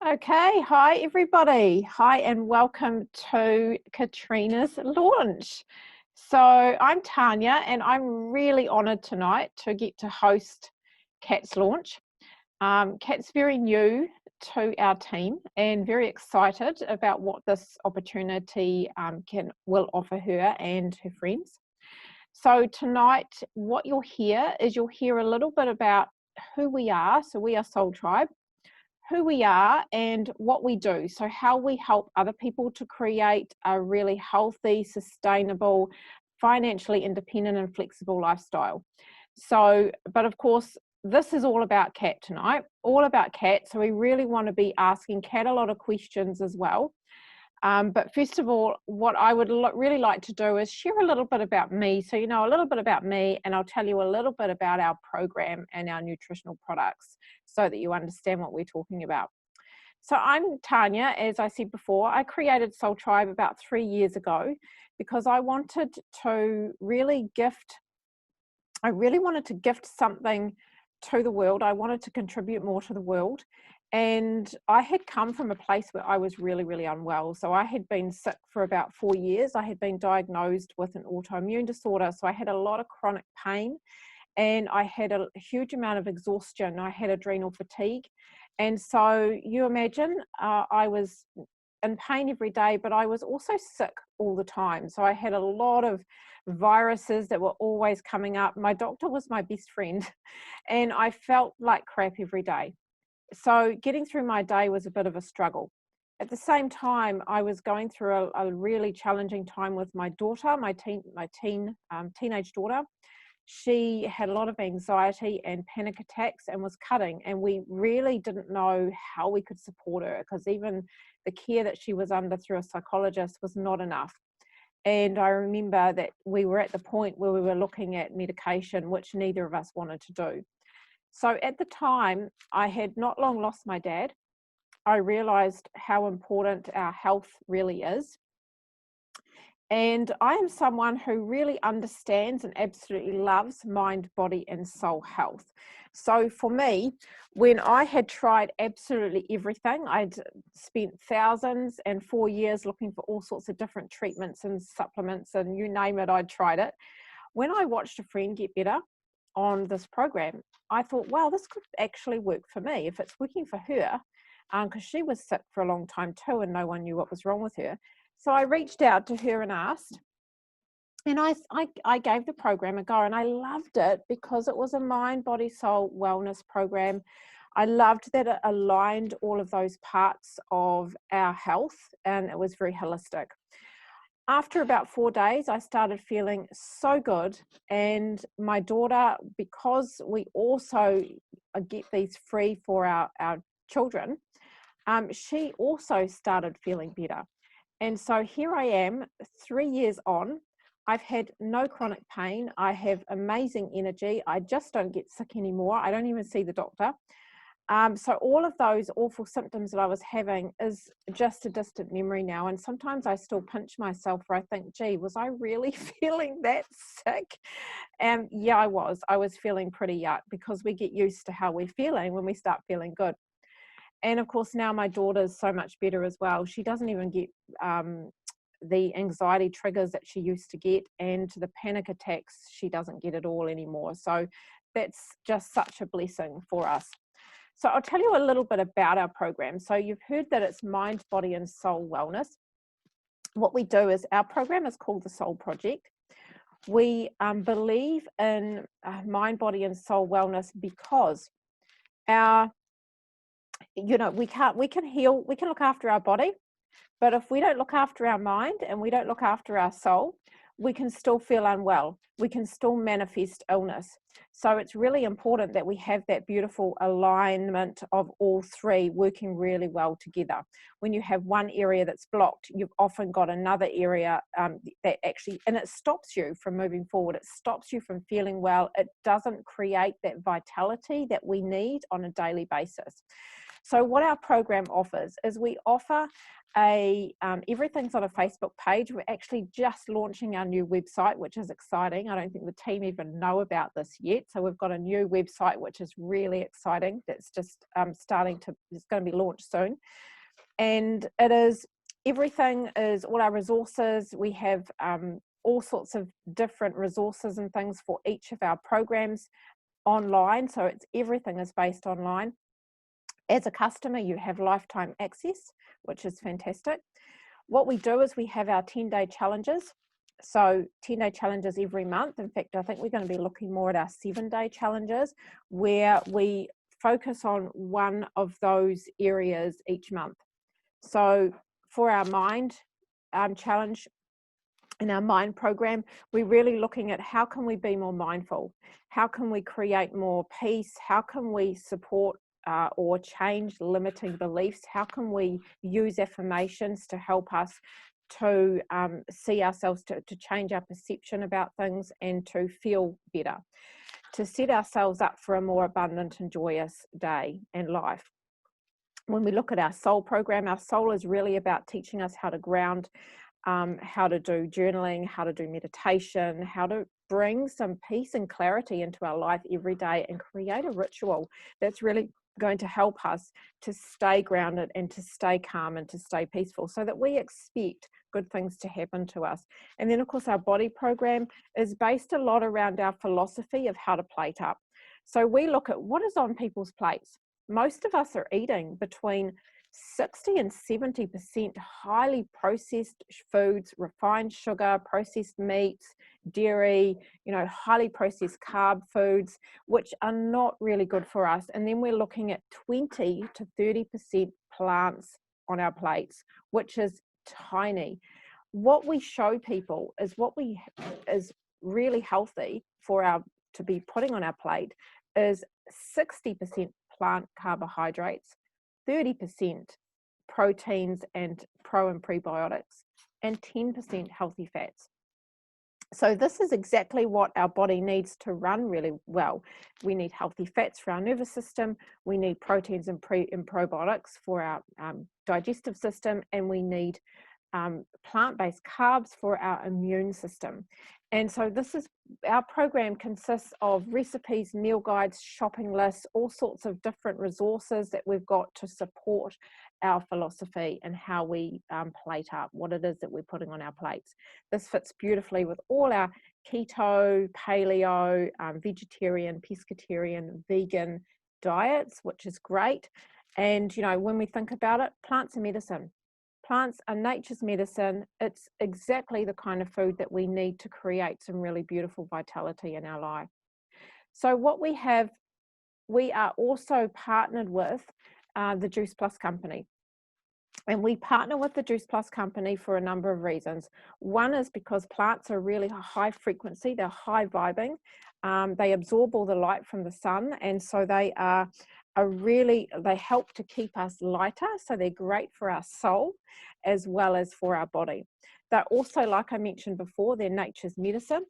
Okay, hi everybody. Hi and welcome to Katrina's launch. So I'm Tanya and I'm really honoured tonight to get to host Kat's launch. Kat's very new to our team and very excited about what this opportunity will offer her and her friends. So tonight, what you'll hear is you'll hear a little bit about who we are. So we are Soul Tribe, who we are and what we do. So how we help other people to create a really healthy, sustainable, financially independent and flexible lifestyle. So, but of course, this is all about Kat tonight, all about Kat. So we really want to be asking Kat a lot of questions as well. But first of all, what I would really like to do is share a little bit about me. So you know a little bit about me, and I'll tell you a little bit about our program and our nutritional products so that you understand what we're talking about. So I'm Tanya, as I said before. I created Soul Tribe about 3 years ago because I really wanted to gift something to the world. I wanted to contribute more to the world. And I had come from a place where I was really, really unwell. So I had been sick for about 4 years. I had been diagnosed with an autoimmune disorder. So I had a lot of chronic pain and I had a huge amount of exhaustion. I had adrenal fatigue. And so you imagine I was in pain every day, but I was also sick all the time. So I had a lot of viruses that were always coming up. My doctor was my best friend, and I felt like crap every day. So getting through my day was a bit of a struggle. At the same time, I was going through a really challenging time with my daughter, teenage daughter. She had a lot of anxiety and panic attacks and was cutting, and we really didn't know how we could support her because even the care that she was under through a psychologist was not enough. And I remember that we were at the point where we were looking at medication, which neither of us wanted to do. So at the time, I had not long lost my dad. I realized how important our health really is. And I am someone who really understands and absolutely loves mind, body, and soul health. So for me, when I had tried absolutely everything, I'd spent thousands and 4 years looking for all sorts of different treatments and supplements, and you name it, I'd tried it. When I watched a friend get better on this program, I thought, wow, this could actually work for me. If it's working for her, because she was sick for a long time too, and no one knew what was wrong with her. So I reached out to her and asked, and I gave the program a go, and I loved it because it was a mind, body, soul wellness program. I loved that it aligned all of those parts of our health, and it was very holistic. After about 4 days, I started feeling so good, and my daughter, because we also get these free for our children, she also started feeling better. And so here I am, 3 years on. I've had no chronic pain. I have amazing energy. I just don't get sick anymore. I don't even see the doctor. So all of those awful symptoms that I was having is just a distant memory now. And sometimes I still pinch myself where I think, gee, was I really feeling that sick? And yeah, I was. I was feeling pretty yuck because we get used to how we're feeling when we start feeling good. And of course, now my daughter's so much better as well. She doesn't even get the anxiety triggers that she used to get, and the panic attacks, she doesn't get at all anymore. So that's just such a blessing for us. So I'll tell you a little bit about our program. So you've heard that it's mind, body, and soul wellness. What we do is our program is called the Soul Project. We believe in mind, body, and soul wellness because we can heal, we can look after our body, but if we don't look after our mind and we don't look after our soul, we can still feel unwell. We can still manifest illness. So it's really important that we have that beautiful alignment of all three working really well together. When you have one area that's blocked, you've often got another area that actually, and it stops you from moving forward. It stops you from feeling well. It doesn't create that vitality that we need on a daily basis. So what our program offers is we offer everything's on a Facebook page. We're actually just launching our new website, which is exciting. I don't think the team even know about this yet. So we've got a new website, which is really exciting. That's just it's going to be launched soon. And everything is all our resources. We have all sorts of different resources and things for each of our programs online. So everything is based online. As a customer, you have lifetime access, which is fantastic. What we do is we have our 10-day challenges. So 10-day challenges every month. In fact, I think we're going to be looking more at our 7-day challenges, where we focus on one of those areas each month. So for our mind challenge, in our mind program, we're really looking at how can we be more mindful? How can we create more peace? How can we support or change limiting beliefs? How can we use affirmations to help us to see ourselves, to change our perception about things and to feel better, to set ourselves up for a more abundant and joyous day and life? When we look at our soul program, our soul is really about teaching us how to ground, how to do journaling, how to do meditation, how to bring some peace and clarity into our life every day and create a ritual that's really going to help us to stay grounded and to stay calm and to stay peaceful, so that we expect good things to happen to us. And then, of course, our body program is based a lot around our philosophy of how to plate up. So we look at what is on people's plates. Most of us are eating between 60 and 70% highly processed foods, refined sugar, processed meats, dairy, highly processed carb foods, which are not really good for us. And then we're looking at 20 to 30% plants on our plates, which is tiny. What we show people is is really healthy to be putting on our plate is 60% plant carbohydrates, 30% proteins and pro and prebiotics, and 10% healthy fats. So this is exactly what our body needs to run really well. We need healthy fats for our nervous system, we need proteins and probiotics for our digestive system, and we need plant-based carbs for our immune system. And so our program consists of recipes, meal guides, shopping lists, all sorts of different resources that we've got to support our philosophy and how we plate up, what it is that we're putting on our plates. This fits beautifully with all our keto, paleo, vegetarian, pescatarian, vegan diets, which is great. And, when we think about it, plants are medicine. Plants are nature's medicine. It's exactly the kind of food that we need to create some really beautiful vitality in our life. So what we are also partnered with the Juice Plus company. And we partner with the Juice Plus company for a number of reasons. One is because plants are really high frequency, they're high vibing, they absorb all the light from the sun, and so they help to keep us lighter, so they're great for our soul as well as for our body. They're also, like I mentioned before, they're nature's medicine,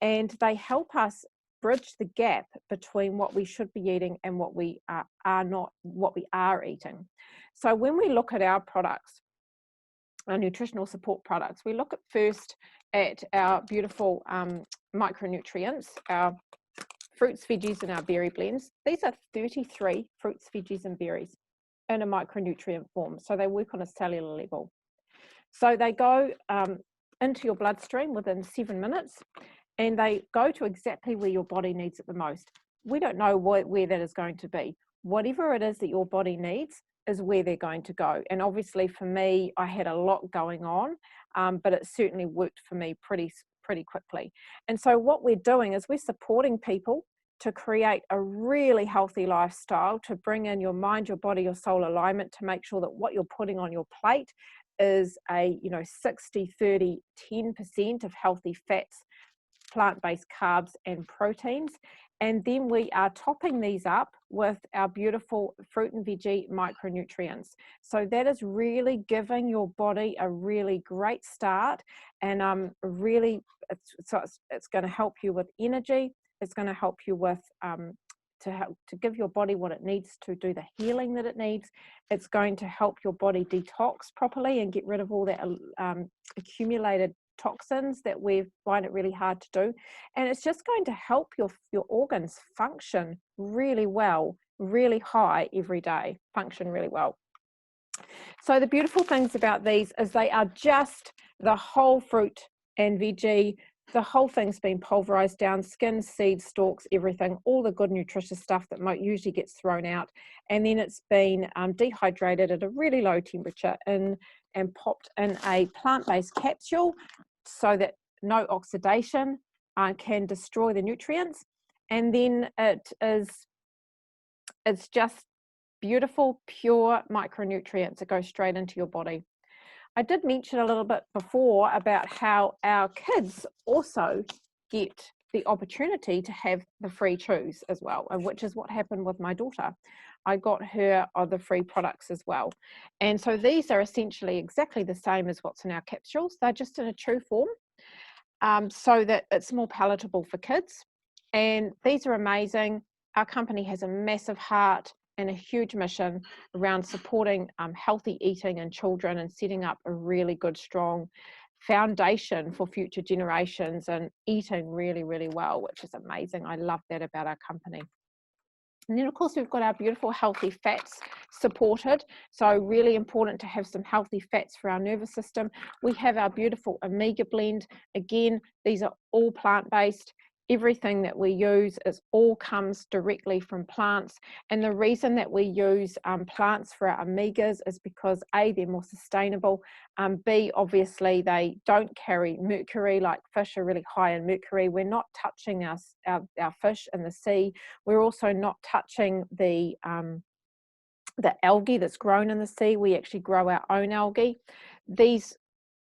and they help us bridge the gap between what we should be eating and what we are eating. So when we look at our products, our nutritional support products, we look first at our beautiful micronutrients, our fruits, veggies, and our berry blends. These are 33 fruits, veggies, and berries in a micronutrient form. So they work on a cellular level. So they go into your bloodstream within 7 minutes, and they go to exactly where your body needs it the most. We don't know where that is going to be. Whatever it is that your body needs is where they're going to go. And obviously for me, I had a lot going on, but it certainly worked for me pretty quickly. And so what we're doing is we're supporting people to create a really healthy lifestyle, to bring in your mind, your body, your soul alignment, to make sure that what you're putting on your plate is a 60, 30, 10% of healthy fats, plant-based carbs and proteins. And then we are topping these up with our beautiful fruit and veggie micronutrients. So that is really giving your body a really great start, and it's going to help you with energy. It's going to help you with to help to give your body what it needs to do the healing that it needs. It's going to help your body detox properly and get rid of all that accumulated toxins that we find it really hard to do. And it's just going to help your organs function really well, really high every day, function really well. So the beautiful things about these is they are just the whole fruit and veggie. The whole thing's been pulverized down, skin, seeds, stalks, everything, all the good nutritious stuff that usually gets thrown out. And then it's been dehydrated at a really low temperature and popped in a plant-based capsule so that no oxidation can destroy the nutrients. And then it's just beautiful, pure micronutrients that go straight into your body. I did mention a little bit before about how our kids also get the opportunity to have the free chews as well, and which is what happened with my daughter. I got her the free products as well. And so these are essentially exactly the same as what's in our capsules. They're just in a chew form, so that it's more palatable for kids. And these are amazing. Our company has a massive heart and a huge mission around supporting healthy eating in children and setting up a really good, strong foundation for future generations and eating really, really well, which is amazing. I love that about our company. And then, of course, we've got our beautiful healthy fats supported. So really important to have some healthy fats for our nervous system. We have our beautiful Omega blend. Again, these are all plant-based. Everything that we use all comes directly from plants. And the reason that we use plants for our omegas is because A, they're more sustainable. B, obviously they don't carry mercury, like fish are really high in mercury. We're not touching our fish in the sea. We're also not touching the algae that's grown in the sea. We actually grow our own algae. These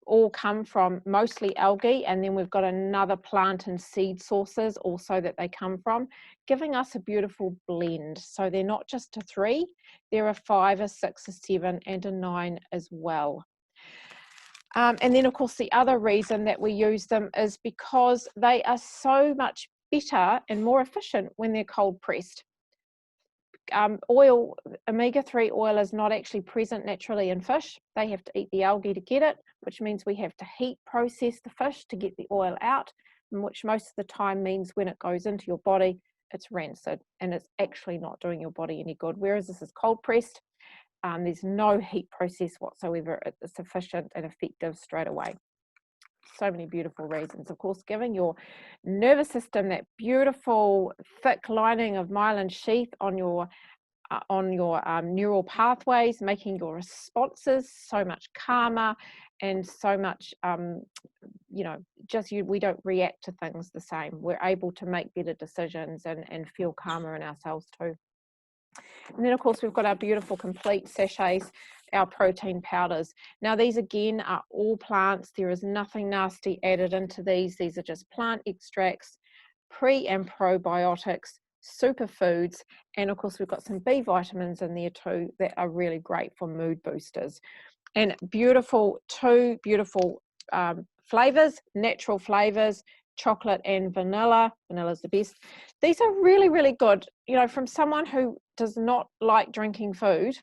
all come from mostly algae, and then we've got another plant and seed sources also that they come from, giving us a beautiful blend. So they're not just a 3, there are 5, a 6, a 7, and a 9 as well. And then, of course, the other reason that we use them is because they are so much better and more efficient when they're cold pressed. Omega-3 oil is not actually present naturally in fish. They have to eat the algae to get it, which means we have to heat process the fish to get the oil out, which most of the time means when it goes into your body, it's rancid and it's actually not doing your body any good. Whereas this is cold pressed, there's no heat process whatsoever. It's efficient and effective straight away. So many beautiful reasons. Of course, giving your nervous system that beautiful thick lining of myelin sheath on your neural pathways, making your responses so much calmer and so much, we don't react to things the same. We're able to make better decisions and feel calmer in ourselves too. And then, of course, we've got our beautiful complete sachets, our protein powders. Now, these again are all plants. There is nothing nasty added into these. These are just plant extracts, pre and probiotics, superfoods, and of course, we've got some B vitamins in there too that are really great for mood boosters. And two beautiful flavors, natural flavors, chocolate and vanilla. Vanilla's the best. These are really, really good. From someone who does not like drinking food,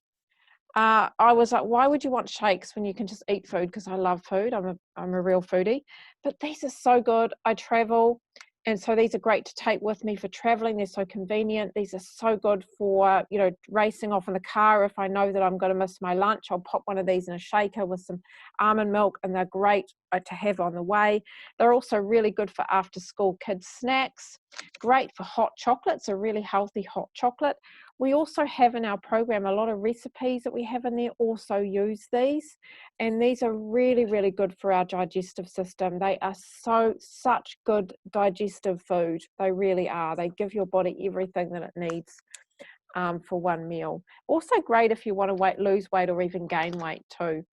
I was like, why would you want shakes when you can just eat food? Because I love food. I'm a real foodie. But these are so good. I travel, and so these are great to take with me for traveling. They're so convenient. These are so good for, racing off in the car. If I know that I'm going to miss my lunch, I'll pop one of these in a shaker with some almond milk, and they're great to have on the way. They're also really good for after school kids snacks. Great for hot chocolates, a really healthy hot chocolate. We also have in our program a lot of recipes that we have in there also use these, and these are really, really good for our digestive system. They are such good digestive food. They really are. They give your body everything that it needs for one meal. Also great if you want to lose weight or even gain weight too.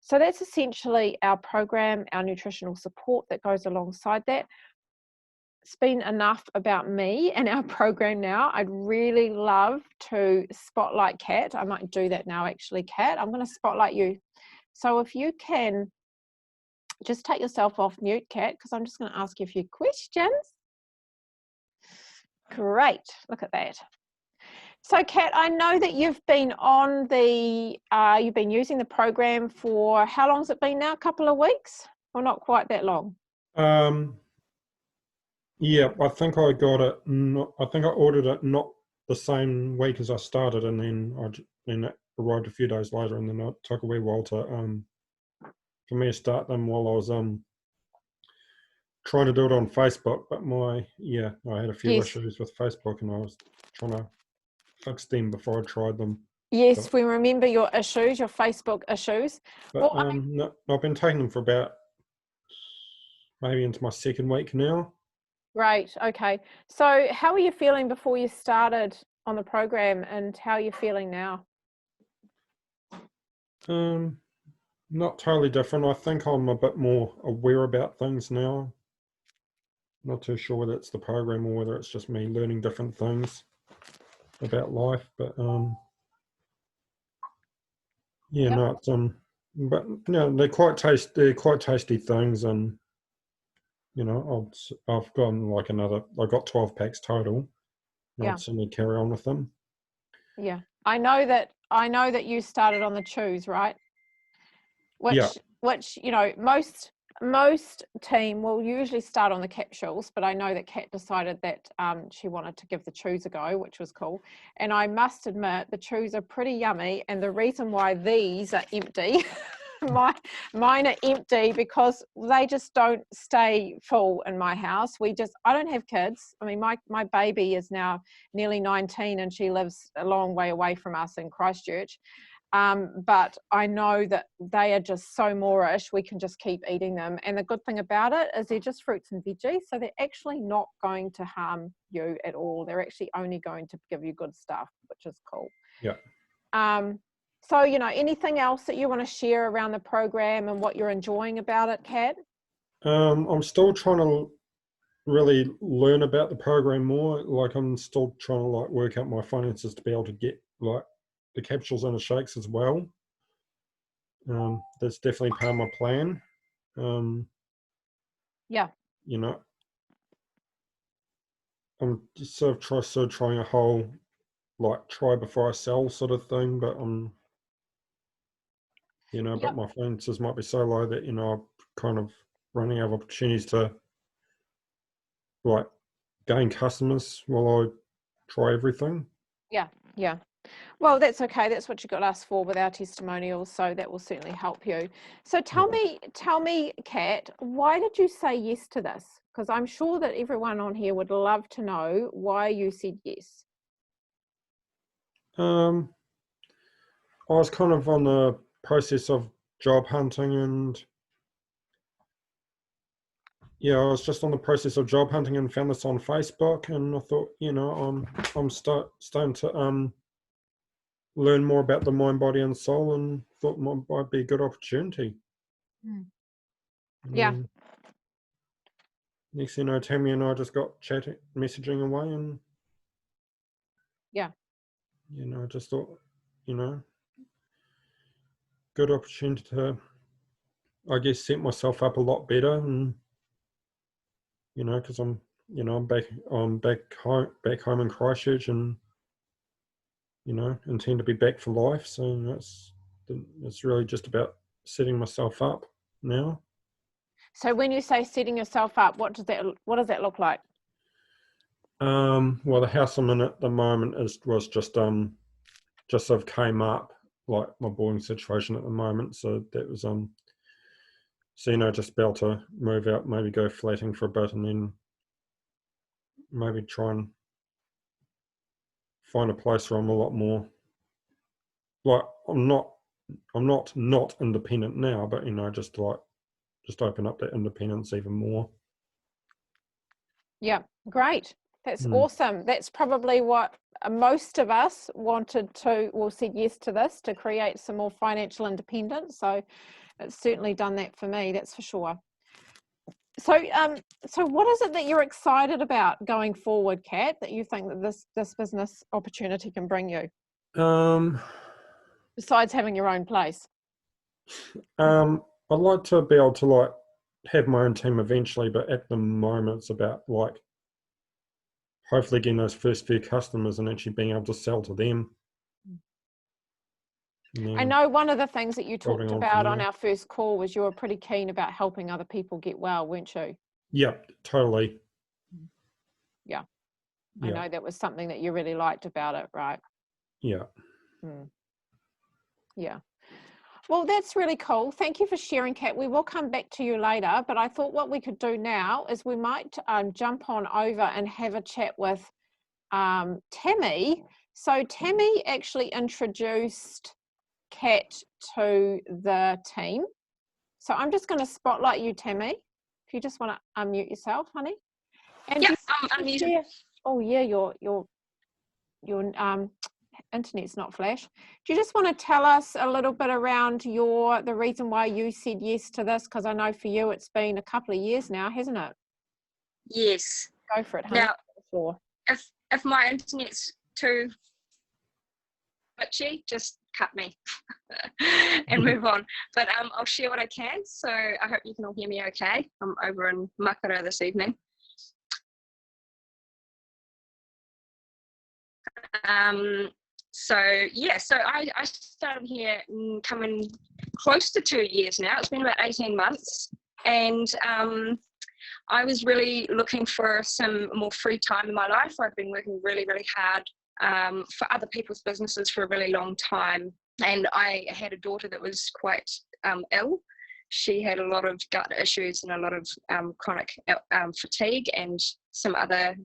So that's essentially our program, our nutritional support that goes alongside that. It's been enough about me and our program now. I'd really love to spotlight Kat. I might do that now actually, Kat. I'm going to spotlight you. So if you can just take yourself off mute, Kat, because I'm just going to ask you a few questions. Great. Look at that. So, Kat, I know that you've been you've been using the program for how long has it been now? A couple of weeks, or not quite that long? Um, yeah, I think I got it. I think I ordered it not the same week as I started, and then it arrived a few days later, and then it took a wee while to for me to start them while I was trying to do it on Facebook. But I had a few Yes, issues with Facebook, and I was trying to fix them before I tried them. But yes, we remember your issues, your Facebook issues. but Well, no, I've been taking them for about maybe into my second week now. great. Okay. So, how were you feeling before you started on the program, and how are you feeling now? Um, Not totally different. I think I'm a bit more aware about things now. Not too sure whether it's the program or whether it's just me learning different things about life. But yeah, Yep. no, it's but no, they're quite tasty things, and I've gotten like I got 12 packs total. And Yeah. I'd certainly carry on with them. Yeah. I know that you started on the chews, right? Yeah, Which most team will usually start on the capsules, but I know that Kat decided that she wanted to give the chews a go, which was cool. And I must admit, the chews are pretty yummy, and the reason why these are empty, mine are empty because they just don't stay full in my house. I don't have kids. I mean, my baby is now nearly 19, and she lives a long way away from us in Christchurch. But I know that they are just so moreish, we can just keep eating them. And the good thing about it is they're just fruits and veggies, so they're actually not going to harm you at all. They're actually only going to give you good stuff, which is cool. yeah. Um, so, anything else that you want to share around the program and what you're enjoying about it, Kat? I'm still trying to really learn about the program more. Like I'm still trying to like work out my finances to be able to get like the capsules and the shakes as well. That's definitely part of my plan. Um, Yeah, you know, I'm just sort of trying a whole like try before I sell sort of thing, but but yep. my finances might be so low that I'm kind of running out of opportunities to like gain customers while I try everything. Yeah, yeah. Well, that's okay. That's what you got us for with our testimonials, so that will certainly help you. So Yeah. tell me, Kat, why did you say yes to this? Because I'm sure that everyone on here would love to know why you said yes. Um, I was kind of on the process of job hunting, and yeah, I was just on the process of job hunting and found this on Facebook, and I thought, starting to learn more about the mind, body, and soul, and thought might be a good opportunity. Mm. And Yeah, then next thing you know, Tammy and I just got chatting, messaging away, and yeah, I just thought, you know, good opportunity to, I guess, set myself up a lot better, and because back home in Christchurch, and intend to be back for life. So it's really just about setting myself up now. so when you say setting yourself up, what does that look like? Well, the house I'm in at the moment was just sort of came up like my boarding situation at the moment. So that was so just be able to move out, maybe go flatting for a bit, and then maybe try and find a place where I'm a lot more like I'm not independent now, but just open up that independence even more. Yeah, great. That's Mm. awesome. That's probably what most of us wanted to, or said yes to this, to create some more financial independence. So it's certainly done that for me, that's for sure. So what is it that you're excited about going forward, Kat, that you think that this business opportunity can bring you, Um, besides having your own place? I'd like to be able to like have my own team eventually, but at the moment it's about like hopefully getting those first few customers and actually being able to sell to them. I know one of the things that you Building talked on from about on there. our first call was you were pretty keen about helping other people get well, weren't you? Yep, totally. Yeah, I Yeah, know that was something that you really liked about it, right? yeah. Mm. Yeah. Well, that's really cool. Thank you for sharing, Kat. We will come back to you later, but I thought what we could do now is we might jump on over and have a chat with Tammy. So Tammy actually introduced Kat to the team. So I'm just going to spotlight you, Tammy. If you just want to unmute yourself, honey. And Yeah, do I'm you muted. oh yeah, your internet's not flash. Do you just want to tell us a little bit around the reason why you said yes to this? Because I know for you it's been a couple of years now, hasn't it? Yes. Go for it, honey. Now, Sure. if my internet's too glitchy, just cut me and move on. But I'll share what I can. So I hope you can all hear me okay. I'm over in Makara this evening. So I started here coming close to 2 years now. It's been about 18 months. And I was really looking for some more free time in my life. I've been working really, really hard for other people's businesses for a really long time. And I had a daughter that was quite ill. She had a lot of gut issues and a lot of chronic fatigue and some other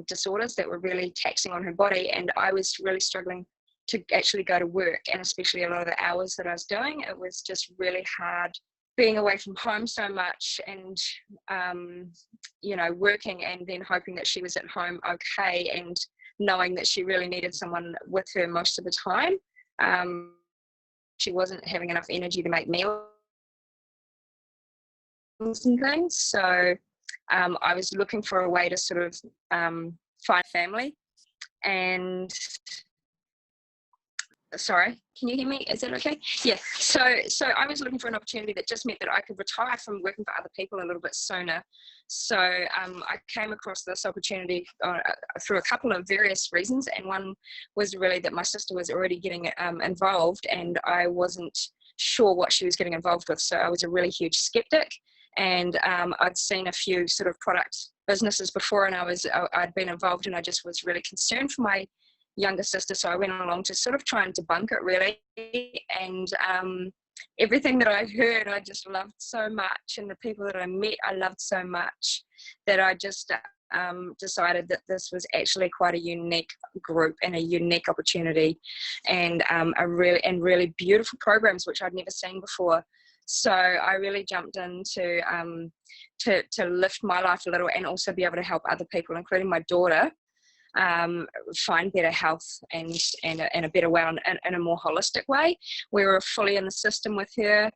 disorders that were really taxing on her body. And I was really struggling to actually go to work, and especially a lot of the hours that I was doing. It was just really hard being away from home so much and, working and then hoping that she was at home okay and knowing that she really needed someone with her most of the time. She wasn't having enough energy to make meals and things. So I was looking for a way to sort of find family. And sorry, can you hear me? Is that okay? Yeah. So I was looking for an opportunity that just meant that I could retire from working for other people a little bit sooner. So I came across this opportunity through a couple of various reasons, and one was really that my sister was already getting involved, and I wasn't sure what she was getting involved with. So I was a really huge skeptic, and I'd seen a few sort of product businesses before, and I'd been involved, and I just was really concerned for my younger sister, so I went along to sort of try and debunk it really. And everything that I heard I just loved so much, and the people that I met I loved so much, that I just decided that this was actually quite a unique group and a unique opportunity, and really beautiful programs which I'd never seen before. So I really jumped in to lift my life a little and also be able to help other people, including my daughter, find better health and a better way in a more holistic way. We were fully in the system with her,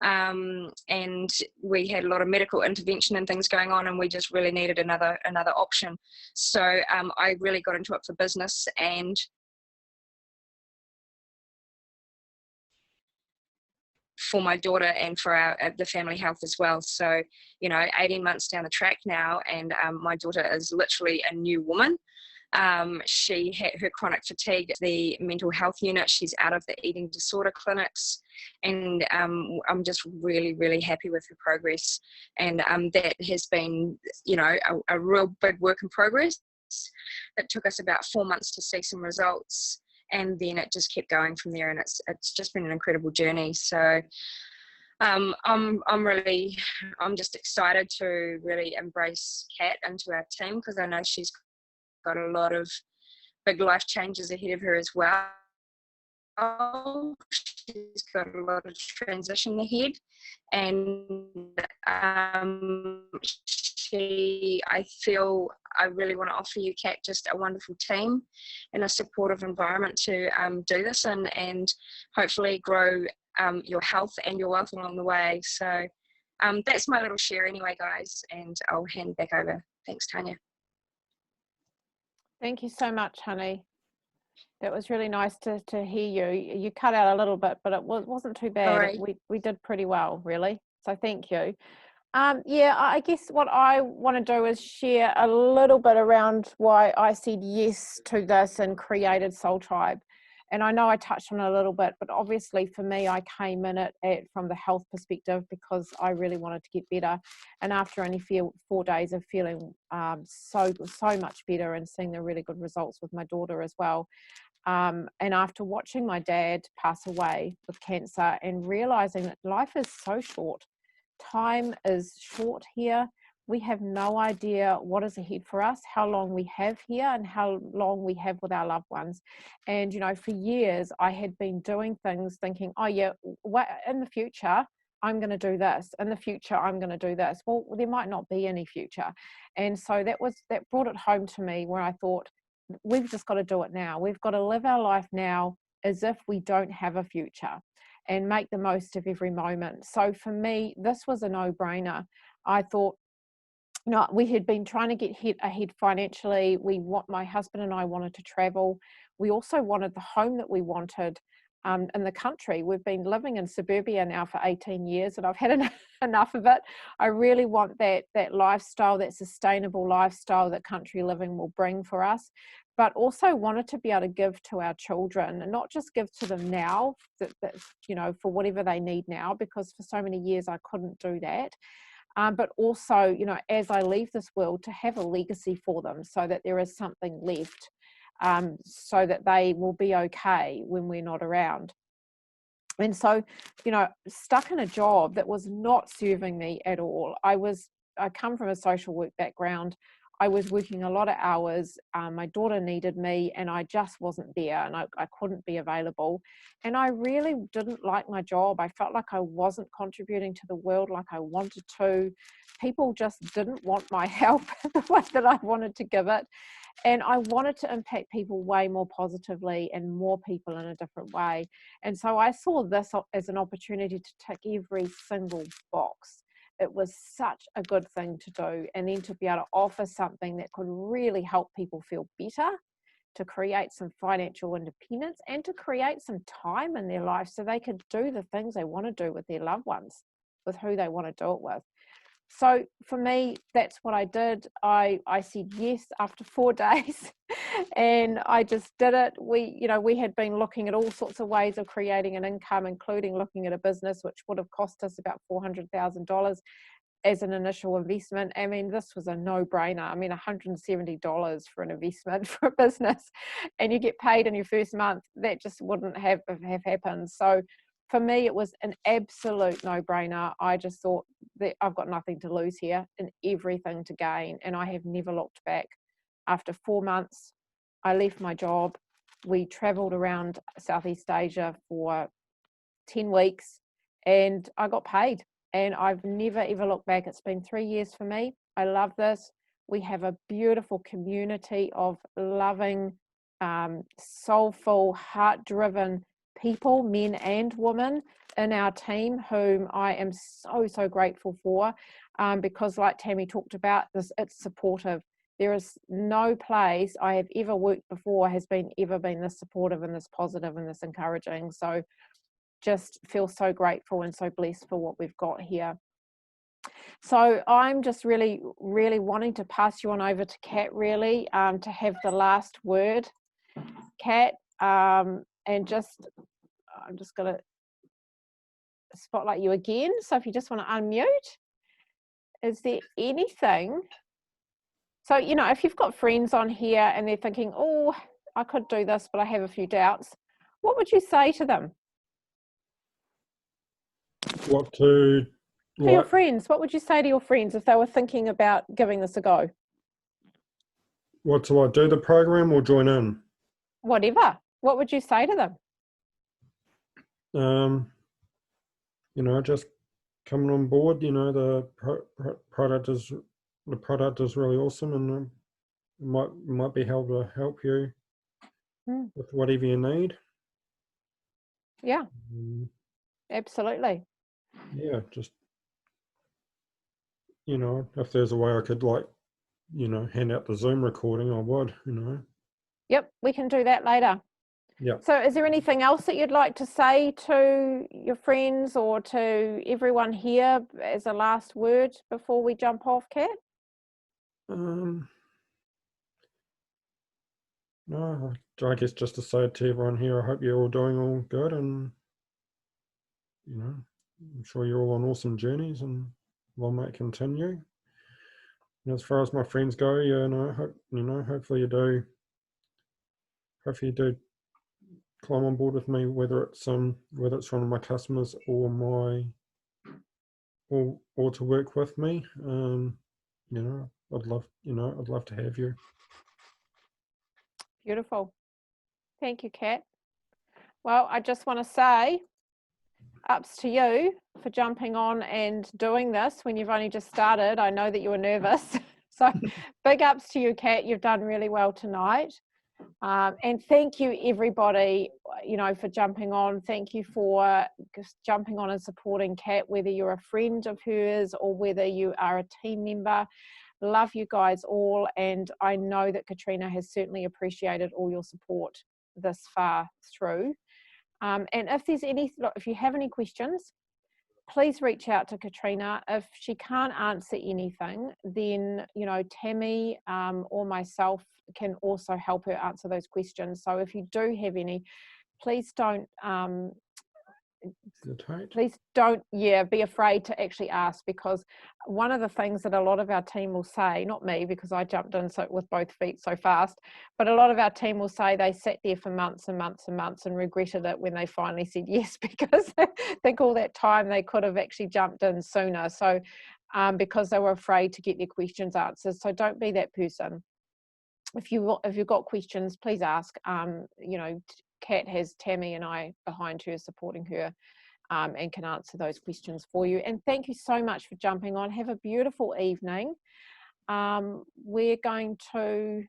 and we had a lot of medical intervention and things going on, and we just really needed another option. So I really got into it for business and for my daughter and for the family health as well. So 18 months down the track now, and my daughter is literally a new woman. She had her chronic fatigue, the mental health unit. She's out of the eating disorder clinics, and I'm just really, really happy with her progress. And that has been, a real big work in progress. It took us about 4 months to see some results, and then it just kept going from there. And it's just been an incredible journey. So I'm just excited to really embrace Kat into our team, because I know she's got a lot of big life changes ahead of her as well. She's got a lot of transition ahead, and I feel I really want to offer you, Kat, just a wonderful team and a supportive environment to do this and hopefully grow your health and your wealth along the way. So that's my little share anyway, guys, and I'll hand back over. Thanks, Tanya. Thank you so much, honey. That was really nice to hear you. You cut out a little bit, but it wasn't too bad. Sorry. We did pretty well, really. So thank you. Yeah, I guess what I want to do is share a little bit around why I said yes to this and created Soul Tribe. And I know I touched on it a little bit, but obviously for me, I came in it from the health perspective because I really wanted to get better. And after only 4 days of feeling so much better and seeing the really good results with my daughter as well. And after watching my dad pass away with cancer and realizing that life is so short, time is short here. We have no idea what is ahead for us, how long we have here, and how long we have with our loved ones. And, for years, I had been doing things thinking, oh, yeah, in the future, I'm going to do this. In the future, I'm going to do this. Well, there might not be any future. And so that brought it home to me where I thought, we've just got to do it now. We've got to live our life now as if we don't have a future and make the most of every moment. So for me, this was a no-brainer. I thought, we had been trying to get ahead financially. My husband and I wanted to travel. We also wanted the home that we wanted in the country. We've been living in suburbia now for 18 years and I've had enough of it. I really want that lifestyle, that sustainable lifestyle that country living will bring for us, but also wanted to be able to give to our children and not just give to them now, for whatever they need now, because for so many years I couldn't do that. But also, as I leave this world, to have a legacy for them so that there is something left, so that they will be okay when we're not around. And so, stuck in a job that was not serving me at all. I come from a social work background. I was working a lot of hours. My daughter needed me and I just wasn't there and I couldn't be available. And I really didn't like my job. I felt like I wasn't contributing to the world like I wanted to. People just didn't want my help the way that I wanted to give it. And I wanted to impact people way more positively and more people in a different way. And so I saw this as an opportunity to tick every single box. It was such a good thing to do. And then to be able to offer something that could really help people feel better, to create some financial independence and to create some time in their life so they could do the things they want to do with their loved ones, with who they want to do it with. So for me, that's what I did. I said yes after 4 days and I just did it. We had been looking at all sorts of ways of creating an income, including looking at a business, which would have cost us about $400,000 as an initial investment. I mean, this was a no-brainer. I mean, $170 for an investment for a business and you get paid in your first month, that just wouldn't have happened. So for me, it was an absolute no-brainer. I just thought that I've got nothing to lose here and everything to gain. And I have never looked back. After 4 months, I left my job. We traveled around Southeast Asia for 10 weeks and I got paid. And I've never, ever looked back. It's been 3 years for me. I love this. We have a beautiful community of loving, soulful, heart-driven people, men and women in our team, whom I am so grateful for, because like Tammy talked about, it's supportive. There is no place I have ever worked before has ever been this supportive and this positive and this encouraging. So just feel so grateful and so blessed for what we've got here. So I'm just really, really wanting to pass you on over to Kat, really, to have the last word. Kat, and I'm just going to spotlight you again. So if you just want to unmute, is there anything? So, if you've got friends on here and they're thinking, oh, I could do this, but I have a few doubts, what would you say to them? To your friends, what would you say to your friends if they were thinking about giving this a go? What do I do, the program or join in? Whatever. What would you say to them? Just coming on board. The product is really awesome, and might be able to help you with whatever you need. Yeah, absolutely. Yeah, just if there's a way I could hand out the Zoom recording, I would. Yep, we can do that later. Yeah. So is there anything else that you'd like to say to your friends or to everyone here as a last word before we jump off, Kat? No, I guess just to say to everyone here, I hope you're all doing all good, and I'm sure you're all on awesome journeys, and long may it continue. And as far as my friends go, hopefully you do climb on board with me, whether it's one of my customers or to work with me. I'd love to have you. Beautiful. Thank you, Kat. Well, I just want to say ups to you for jumping on and doing this when you've only just started. I know that you were nervous. So big ups to you, Kat. You've done really well tonight. And thank you, everybody, for jumping on. Thank you for jumping on and supporting Kat, whether you're a friend of hers or whether you are a team member. Love you guys all. And I know that Katrina has certainly appreciated all your support this far through. And if you have any questions, please reach out to Katrina. If she can't answer anything, then Tammy or myself can also help her answer those questions. So if you do have any, please don't be afraid to actually ask, because one of the things that a lot of our team will say, not me because I jumped in with both feet so fast, but a lot of our team will say they sat there for months and months and months and regretted it when they finally said yes, because they think all that time they could have actually jumped in sooner. So because they were afraid to get their questions answered. So don't be that person. If you've got questions, please ask. Kat has Tammy and I behind her supporting her. And can answer those questions for you. And thank you so much for jumping on. Have a beautiful evening. We're going to